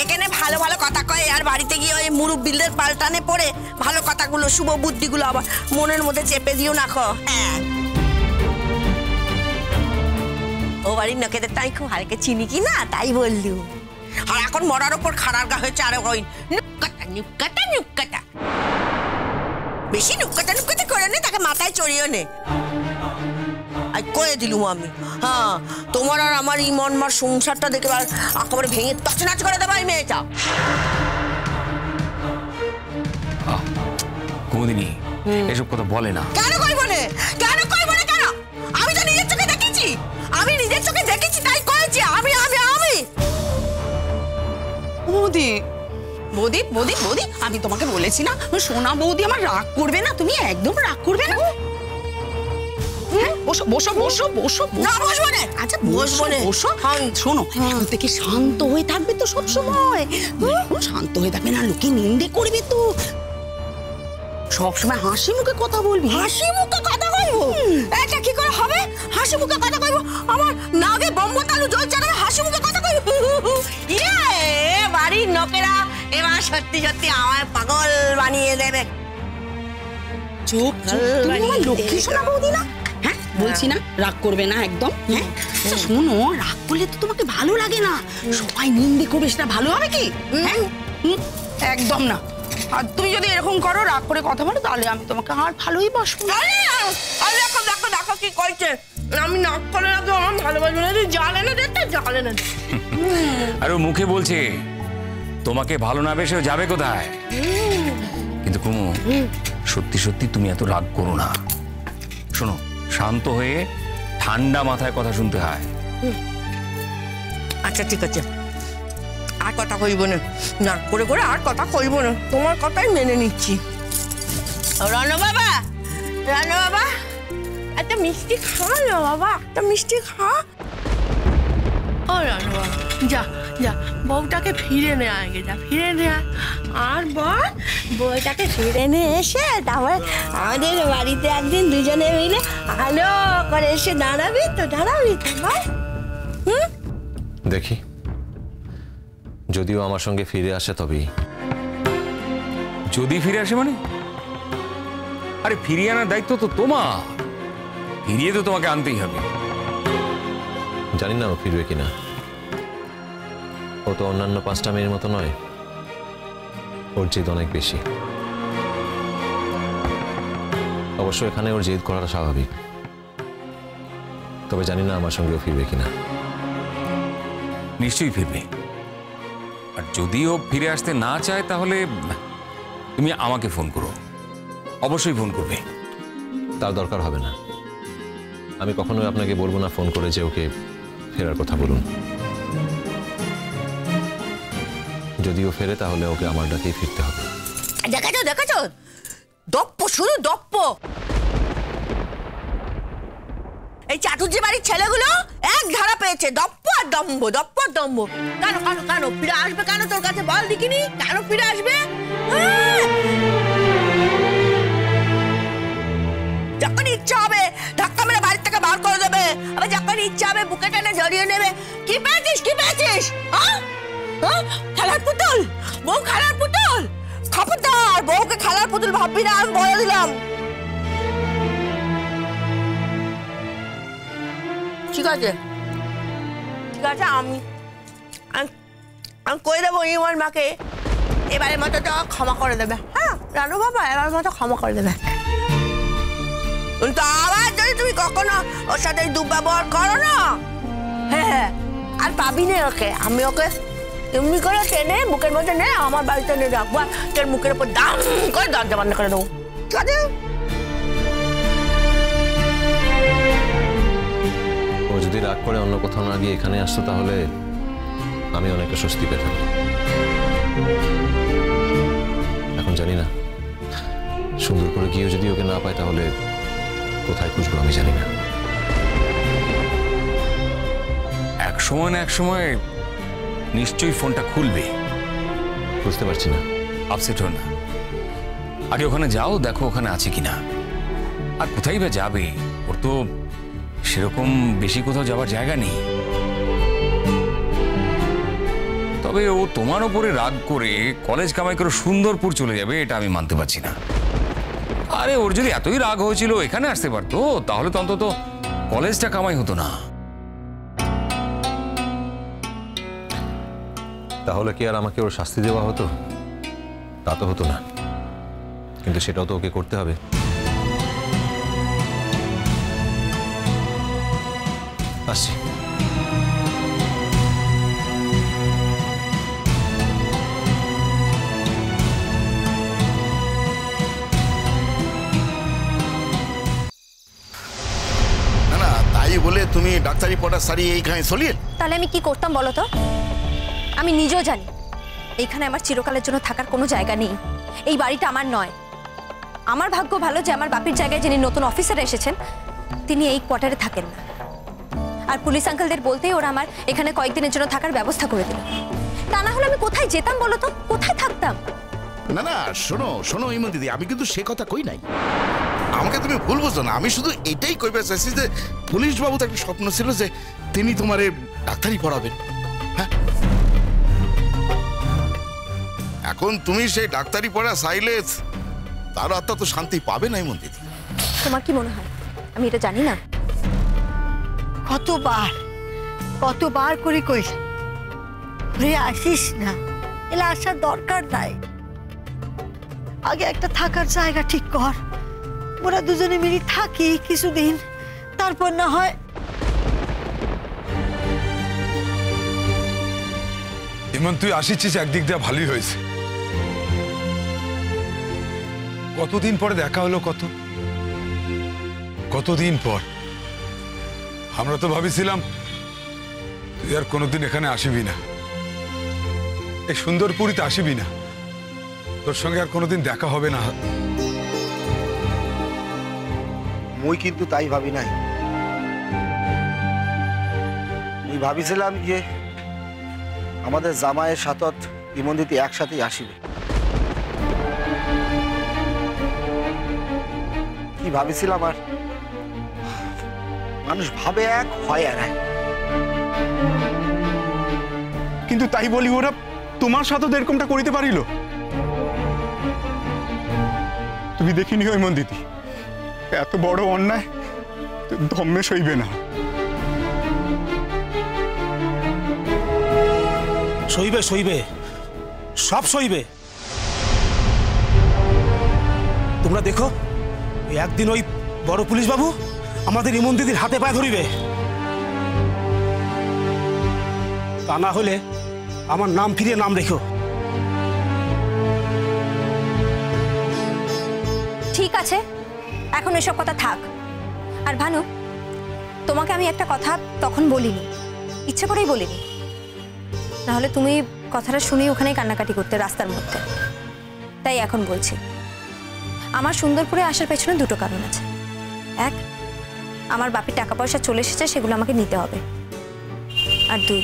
এখানে ভালো ভালো কথা কয় আর বাড়িতে গিয়ে ওই মুরব্বিদের পাল্টানে পড়ে ভালো কথাগুলো শুভ বুদ্ধিগুলো আবার মনের মধ্যে চেপে দিও না খো। হ্যাঁ ও বাড়ির নকেদের তাই খুব হালকে চিনি কি না তাই বললু। আর এখন মরার ওপর খাড়ার গা হয়েছে আরে ওই নুক্কাটা বেশি নুক্কাটা করে নে তাকে মাথায় চড়িয়ে নে করে দিলুম আমি। হ্যাঁ তোমার আর আমার ইমন মার সংসারটা দেখে একেবারে ভেঙে তছনাচ করে দেবো এই মেয়েটা। কুমুদিনী এসব কথা বলে না। কেন কইব না কেন কইব না কেন? আমি তো নিজের চোখে দেখেছি তাই কয়েছি আমি আমি আমি বৌদি বৌদি বৌদি বৌদি আমি তোমাকে বলেছি না সোনা বৌদি আমার রাগ করবে না, তুমি একদম রাগ করবে না। বসো বসো বসো বসো না বসবো না। আচ্ছা বসবো বসো। শোনো এখন থেকে শান্ত হয়ে থাকবে তো সব সময়, শান্ত হয়ে থাকবে না লোকে নিন্দে করবে তো। সবসময় হাসি মুখে কথা বলবি। হাসি মুখে কথা বলবো? এটা কি করে হবে? হাসি মুখে কথা কইবো? আমার নাগে বম্ব তালু জ্বলছে না হাসি মুখে কথা কইবো? ইয়ে বাড়ির লোকেরা এবার সত্যি সত্যি আমায় পাগল বানিয়ে দেবে। চুপ তুমি আমার লক্ষ্মী সোনা বৌদি না? হ্যাঁ বলছি না রাগ করবে না একদম। হ্যাঁ শোনো রাগ করলে তো তোমাকে ভালো লাগে না, সবাই নিন্দে করবে সেটা ভালো হবে কি? হ্যাঁ একদম না। আর তুমি যদি এরকম করো রাগ করে কথা বলো তাহলে আমি তোমাকে আর ভালোই বাসবো। দেখো দেখো দেখো কি করছে, আমি নাক করে রাখবো আমার ভালোবাসবো না, জালে না দেখতে জালে না। আর ও মুখে বলছে তোমাকে ভালো না বেসে যাবে কোথায়? কিন্তু কুমু সত্যি সত্যি তুমি এত রাগ করো না। শোনো শান্ত হয়ে ঠান্ডা মাথায় কথা শুনতে হয়। আচ্ছা ঠিক আছে আর কথা কইব না, না করে করে আর কথা কইব না, তোমার কথাই মেনে নিচ্ছি। রানু বাবা একটা মিষ্টি খা না বাবা, একটা মিষ্টি খা। ও রানু বাবা যা যা বউটাকে ফিরে নে আগে যা ফিরে নে আর বউটাকে ফিরে নিয়ে এসে তারপর আমাদের বাড়িতে একদিন দুজনে মিলে আলো করে এসে দাঁড়াবি তো তোমার। দেখি যদিও আমার সঙ্গে ফিরে আসে তবেই। যদি ফিরে আসে মানে? আরে ফিরিয়ে আনার দায়িত্ব তো তোমার, ফিরিয়ে তো তোমাকে আনতেই হবে। জানি না ও ফিরবে কিনা, ও তো অন্যান্য 5টা মেয়ের মতো নয়, ওর জেদ অনেক বেশি। অবশ্য এখানে ওর জেদ করাটা স্বাভাবিক, তবে জানি না আমার সঙ্গেও ফিরবে কিনা। নিশ্চয়ই ফিরবে, আর যদিও ফিরে আসতে না চায় তাহলে তুমি আমাকে ফোন করো, অবশ্যই ফোন করবে। তার দরকার হবে না, আমি কখনোই আপনাকে বলবো না ফোন করে যে ওকে ফেরার কথা বলুন। যদিও ফেরে তাহলে ওকে আমার ডাকেই ফিরতে হবে। দেখাছো দপ্প শুধু দপ্প। এই চাটুর্জি বাড়ির ছেলেগুলো এক ধারা পেয়েছে দপ্প আর দম্ভ দপ্প আর দম্ভ। কেন কেন কেন ফিরে আসবে কেন তোর কাছে বল দেখিনি, কেন ফিরে আসবে? যখন ইচ্ছা হবে ধাক্কা মেরে বাড়ির থেকে বার করে দেবে, আবার যখন ইচ্ছা হবে বুকে টেনে জড়িয়ে নেবে। কি পেয়েছিস খেলার পুতুল, বউ খেলার পুতুল। খবরদার বউকে খেলার পুতুল ভাববি না, আমি বলে দিলাম। ঠিক আছে আমি কই দেবো ইমন মাকে এবারের মতো তো ক্ষমা করে দেবে। হ্যাঁ রানু বাবা এবার মতো ক্ষমা করে দেবে, কিন্তু আবার যদি তুমি কখনো ওর সাথে দুর্ব্যবহার করো না, হ্যাঁ আর পাবি না ওকে। আমি ওকে এমনি করে টেনে বুকের মধ্যে নে আমার বাড়িতে নিয়ে রাখবো, তোর মুখের উপর দাম করে দরজা বন্ধ করে দেবো। ঠিক আছে? ও যদি রাগ করে অন্য কোথাও না গিয়ে এখানে আসতো তাহলে আমি অনেকটা স্বস্তি পেতাম। এখন জানি না, সুন্দর করে গিয়েও যদি ওকে না পাই তাহলে কোথায় খুঁজবো আমি জানি না। এক সময় না এক সময় নিশ্চয়ই ফোনটা খুলবে। বুঝতে পারছি না। আপসেট হো না, আগে ওখানে যাও, দেখো ওখানে আছে কিনা। আর কোথায় বা যাবে, ওর তো সেরকম বেশি কোথাও যাওয়ার জায়গা নেই। তবে তবে ও তোমার ওপরে রাগ করে কলেজ কামাই করে সুন্দরপুর চলে যাবে এটা আমি মানতে পারছি না। আরে ওর যদি এতই রাগ হয়েছিল এখানে আসতে পারতো, তাহলে তো অন্তত কলেজটা কামাই হতো না। তাহলে কি আর আমাকে ওর শাস্তি দেওয়া হতো? তা তো হতো না, কিন্তু সেটাও তো ওকে করতে হবে। আসছি। না না, তাই বলে তুমি ডাক্তারি পড়ার শাড়ি এইখানে চলিয়ে? তাহলে আমি কি করতাম বলো তো? আমি নিজেও জানি এইখানে আমার চিরকালের জন্য থাকার কোনো জায়গা নেই। এই বাড়িটা আমার নয়। আমার ভাগ্য ভালো যে আমার বাপির জায়গায় যিনি নতুন অফিসার এসেছেন তিনি এই কোয়ার্টারে থাকেন না। আর পুলিশ আঙ্কেলদের বলতেই ওরা আমার এখানে কয়েকদিনের জন্য থাকার ব্যবস্থা করে দিল। তা না হলে আমি কোথায় যেতাম বলো তো? কোথায় থাকতাম? না না, শোনো শোনো ইমন দিদি, আমি কিন্তু সে কথা কই নাই। আমাকে তুমি ভুল বুঝো না, আমি শুধু এটাই কইবে চাইছি যে পুলিশ বাবু তো একটা স্বপ্ন ছিল যে তিনি তোমার ডাক্তারি পড়াবেন। হ্যাঁ, এখন তুমি সেই ডাক্তারি পড়া চাইলে তার আত্মা তো শান্তি পাবে না ইমন দিদি। তোমার কি মনে হয় আমি এটা জানি না? কতবার কতবার করে কইস ঘুরে আসিস না, এলে আসার দরকার নাই। আগে একটা থাকার জায়গা ঠিক কর, ওরা দুজনে মিলে থাকি কিছুদিন, তারপর না হয়। ইমন, তুই আসিছিস একদিক দিয়ে ভালোই হয়েছে। কতদিন পরে দেখা হলো, কতদিন পর। আমরা তো ভাবিছিলাম তুই আর কোনোদিন এখানে আসিবি না, এই সুন্দরপুরীতে আসিবি না, তোর সঙ্গে আর কোনোদিন দেখা হবে না। মুই কিন্তু তাই ভাবি নাই। মুই ভাবিছিলাম যে আমাদের জামাইয়ের সাথত ইমন দিদি একসাথেই আসিবে। কি ভাবিছিলাম, আর মানুষ ভাবে এক, হয় আর এক। কিন্তু তাই বলি ওরা তোমার সাথে এরকমটা করিতে পারিল? তুমি দেখিনি ইমন দিদি, এত বড় অন্যায় ধম্মে সইবে না। সইবে সইবে, সব সইবে। তোমরা দেখো একদিন ওই বড় পুলিশ বাবু আমাদের ইমন দিদির হাতে পায়ে ধরিবে। তা না হলে আমার নাম ফিরিয়ে নাম রেখো। ঠিক আছে, এখন এসব কথা থাক। আর ভানু, তোমাকে আমি একটা কথা তখন বলিনি, ইচ্ছে করেই বলিনি, নাহলে তুমি কথাটা শুনেই ওখানেই কান্নাকাটি করতে রাস্তার মধ্যে। তাই এখন বলছি, আমার সুন্দরপুরে আসার পেছনে দুটো কারণ আছে। এক, আমার বাপির টাকা পয়সা চলে এসেছে, সেগুলো আমাকে নিতে হবে। আর দুই,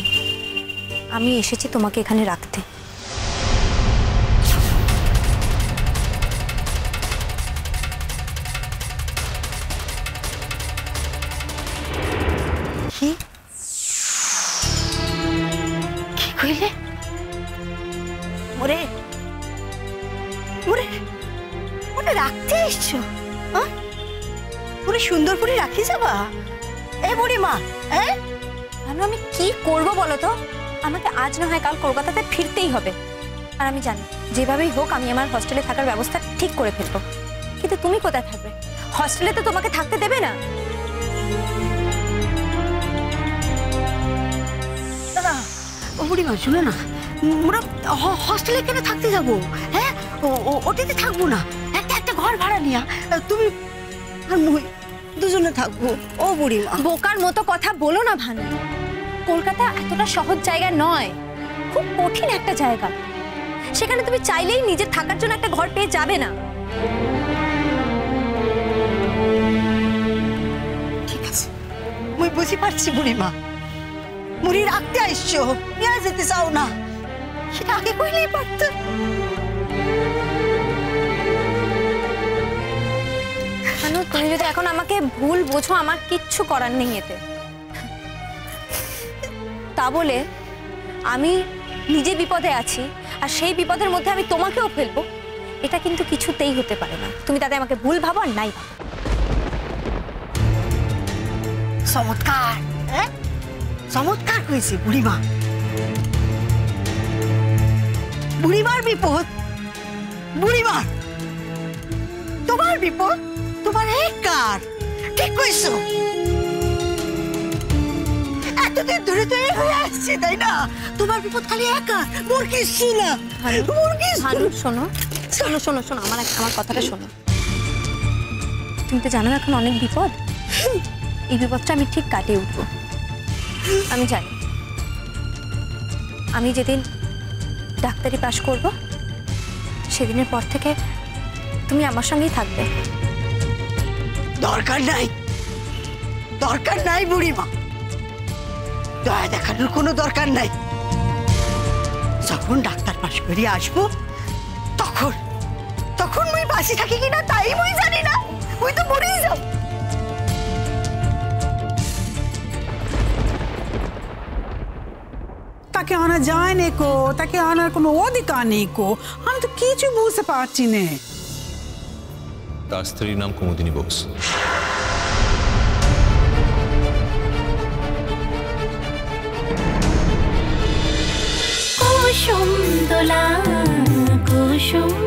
আমি এসেছি তোমাকে এখানে রাখতে। কি কি কইলে? ওরে ওরে ওরে রাখতে এসছো? ওরে সুন্দরপুরে রাখি যাবা? এ বুড়ি মা, হ্যাঁ আমি কি করব বলো তো? আমাকে আজ না হয় কাল কলকাতাতে ফিরতেই হবে। আর আমি জানি যেভাবেই হোক আমি আমার হস্টেলে থাকার ব্যবস্থা ঠিক করে ফেলবো। কিন্তু তুমি কোথায় থাকবে? হস্টেলে তো তোমাকে থাকতে দেবে না। দাদা, ও বুড়ি মা শুনো না, আমরা হস্টেলে কেন থাকতে যাবো? হ্যাঁ, ওটিতে থাকবো না, একটা ঘর ভাড়া নিয়া তুমি আর মুই দুজনে থাকবো। ও বুড়ি মা, বোকার মতো কথা বলো না ভানু। কলকাতা এতটা সহজ জায়গা নয়, খুব কঠিন একটা জায়গা। সেখানে তুমি চাইলেই নিজের থাকার জন্য একটা ঘর পেয়ে যাবে না। ঠিক আছে, মুই বুঝি পারছি বুড়ি মা, মুড়ি রাখতে আসছো, নিয়ে যেতে চাও না, সেটা আগে কইলেই পারত। ভানু, তুমি যদি এখন আমাকে ভুল বোঝো, আমার কিচ্ছু করার নেই এতে। তা বলে আমি নিজে বিপদে আছি আর সেই বিপদের মধ্যে আমি তোমাকেও ফেলবো, এটা কিন্তু কিছুতেই হতে পারে না। তুমি তাতে আমাকে ভুল ভাবো আর নাই ভাবো। চমৎকার, চমৎকার হয়েছে বুড়িমা। বুড়িমার বিপদ, বুড়িমার, তোমার বিপদ তোমার একার। ঠিক কইছো, এতদিন ধরে তো এই হয়ে আসছে, তাই না? তোমার বিপদ খালি একার, মোর কিছু না। ভানু শোনো শোনো শোনো শোনো, আমার কথাটা শোনো। তুমি তো জানো এখন অনেক বিপদ, এই বিপদটা আমি ঠিক কাটিয়ে উঠবো, আমি জানি। আমি যেদিন ডাক্তারি পাশ করব সেদিনের পর থেকে তুমি আমার সঙ্গেই থাকবে। দরকার নাই, দরকার নাই বুড়িমা, দয়া দেখানোর কোনো দরকার নাই। যখন ডাক্তার পাশ করে আসবো তখন তখন মুই বাঁচি থাকি কিনা তাই মুই জানি না, মুই তো মরেই যাও। তাকে আনা যায় না কো, তাকে আনার কোনো অধিকার নেই কো, আমি তো কিছু বুঝতে পারছি না। তার স্ত্রীর নাম কুমুদিনী বোস। কুসুম দোলা কুসুম